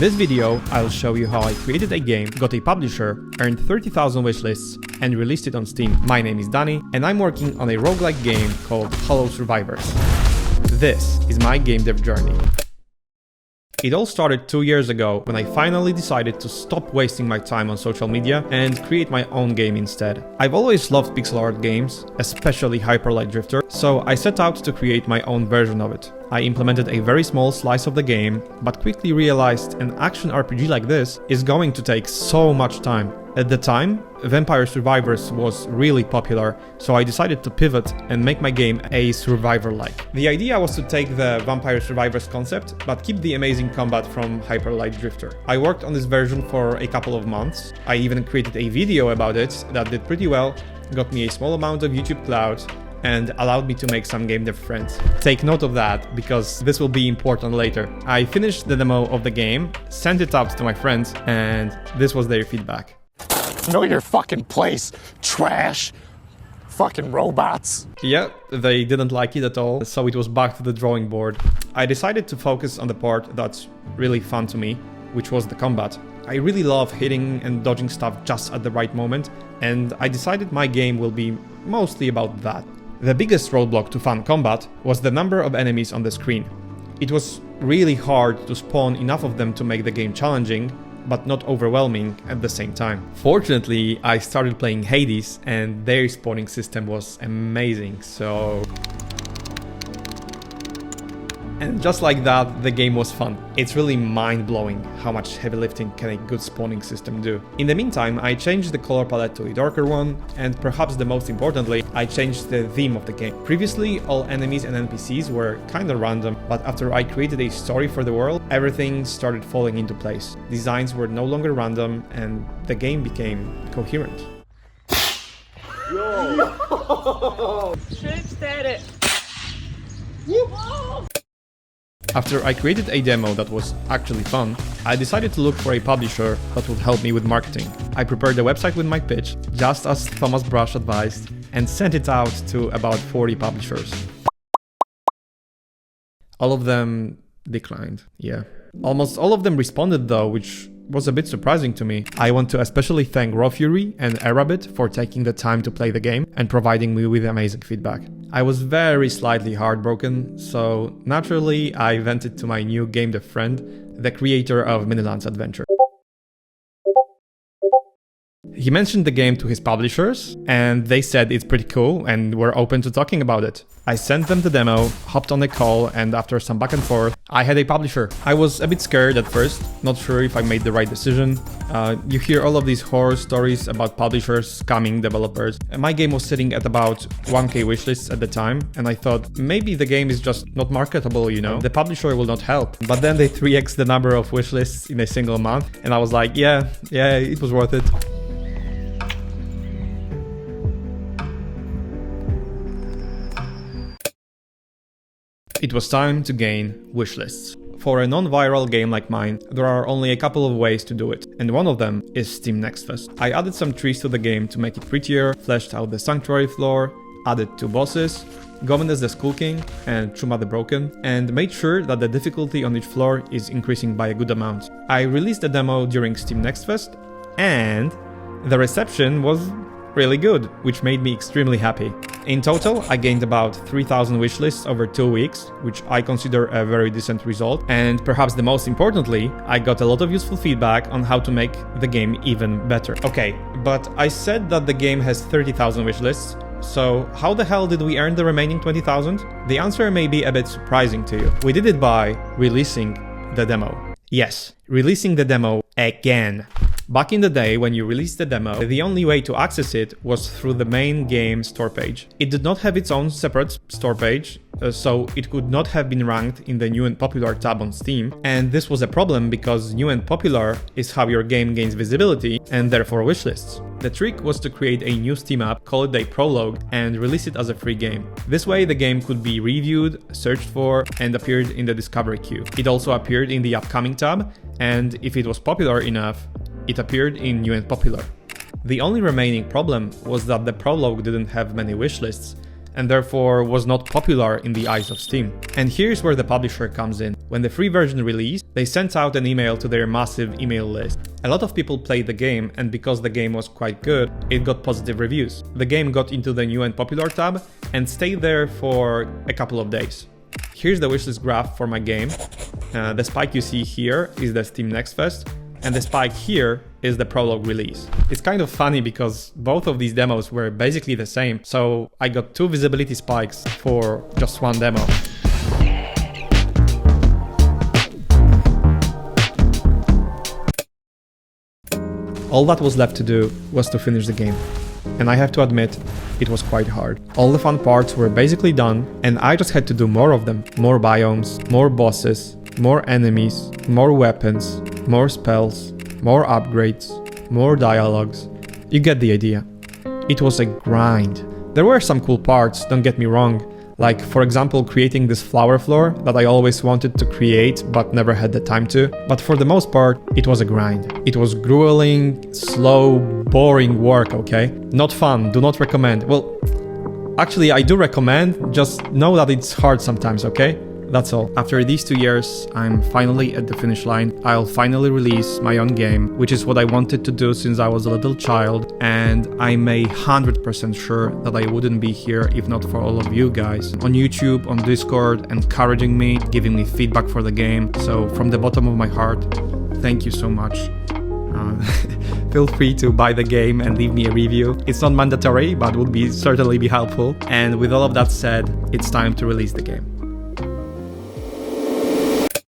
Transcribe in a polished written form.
this video, I'll show you how I created a game, got a publisher, earned 30,000 wishlists, and released it on Steam. My name is Danny, and I'm working on a roguelike game called Hollow Survivors. This is my game dev journey. It all started 2 years ago when I finally decided to stop wasting my time on social media and create my own game instead. I've always loved pixel art games, especially Hyper Light Drifter, so I set out to create my own version of it. I implemented a very small slice of the game, but quickly realized an action RPG like this is going to take so much time. At the time, Vampire Survivors was really popular, so I decided to pivot and make my game a survivor-like. The idea was to take the Vampire Survivors concept, but keep the amazing combat from Hyper Light Drifter. I worked on this version for a couple of months. I even created a video about it that did pretty well, got me a small amount of YouTube clout, and allowed me to make some game dev friends. Take note of that, because this will be important later. I finished the demo of the game, sent it out to my friends, and this was their feedback. Know your fucking place, trash. Fucking robots. Yeah, they didn't like it at all, so it was back to the drawing board. I decided to focus on the part that's really fun to me, which was the combat. I really love hitting and dodging stuff just at the right moment, and I decided my game will be mostly about that. The biggest roadblock to fun combat was the number of enemies on the screen. It was really hard to spawn enough of them to make the game challenging, but not overwhelming at the same time. Fortunately, I started playing Hades and their spawning system was amazing, so... And just like that, the game was fun. It's really mind-blowing how much heavy lifting can a good spawning system do. In the meantime, I changed the color palette to a darker one, and perhaps the most importantly, I changed the theme of the game. Previously, all enemies and NPCs were kinda random, but after I created a story for the world, everything started falling into place. Designs were no longer random, and the game became coherent. Yo! Should said it. Whoa! After I created a demo that was actually fun, I decided to look for a publisher that would help me with marketing. I prepared a website with my pitch, just as Thomas Brush advised, and sent it out to about 40 publishers. All of them declined, yeah. Almost all of them responded though, which was a bit surprising to me. I want to especially thank Raw Fury and Arabit for taking the time to play the game and providing me with amazing feedback. I was very slightly heartbroken, so naturally I vented to my new game dev friend, the creator of Miniland's Adventure. He mentioned the game to his publishers, and they said it's pretty cool and were open to talking about it. I sent them the demo, hopped on a call, and after some back and forth, I had a publisher. I was a bit scared at first, not sure if I made the right decision. You hear all of these horror stories about publishers scamming developers. My game was sitting at about 1k wishlists at the time, and I thought maybe the game is just not marketable, you know? The publisher will not help. But then they 3x the number of wishlists in a single month, and I was like, yeah, it was worth it. It was time to gain wishlists. For a non-viral game like mine, there are only a couple of ways to do it, and one of them is Steam Nextfest. I added some trees to the game to make it prettier, fleshed out the sanctuary floor, added 2 bosses, Gomenes the Skull King and Truma the Broken, and made sure that the difficulty on each floor is increasing by a good amount. I released a demo during Steam Nextfest, and the reception was really good, which made me extremely happy. In total, I gained about 3,000 wishlists over 2 weeks, which I consider a very decent result, and perhaps the most importantly, I got a lot of useful feedback on how to make the game even better. Okay, but I said that the game has 30,000 wishlists, so how the hell did we earn the remaining 20,000? The answer may be a bit surprising to you. We did it by releasing the demo. Yes, releasing the demo again. Back in the day, when you released the demo, the only way to access it was through the main game store page. It did not have its own separate store page, so it could not have been ranked in the new and popular tab on Steam, and this was a problem because new and popular is how your game gains visibility and therefore wishlists. The trick was to create a new Steam app, call it a prologue, and release it as a free game. This way the game could be reviewed, searched for, and appeared in the discovery queue. It also appeared in the upcoming tab, and if it was popular enough, it appeared in new and popular. The only remaining problem was that the prologue didn't have many wishlists, and therefore was not popular in the eyes of Steam. And here's where the publisher comes in. When the free version released, they sent out an email to their massive email list. A lot of people played the game, and because the game was quite good, it got positive reviews. The game got into the new and popular tab and stayed there for a couple of days. Here's the wishlist graph for my game. The spike you see here is the Steam Nextfest, and the spike here is the prologue release. It's kind of funny because both of these demos were basically the same, so I got 2 visibility spikes for just one demo. All that was left to do was to finish the game. And I have to admit, it was quite hard. All the fun parts were basically done, and I just had to do more of them. More biomes, more bosses, more enemies, more weapons, more spells, more upgrades, more dialogues. You get the idea. It was a grind. There were some cool parts, don't get me wrong. Like, for example, creating this flower floor that I always wanted to create but never had the time to. But for the most part, it was a grind. It was grueling, slow, boring work, okay? Not fun, do not recommend. Well, actually I do recommend, just know that it's hard sometimes, okay? That's all. After these 2 years, I'm finally at the finish line. I'll finally release my own game, which is what I wanted to do since I was a little child, and I'm 100% sure that I wouldn't be here if not for all of you guys on YouTube, on Discord, encouraging me, giving me feedback for the game. So from the bottom of my heart, thank you so much. Feel free to buy the game and leave me a review. It's not mandatory, but would certainly be helpful. And with all of that said, it's time to release the game.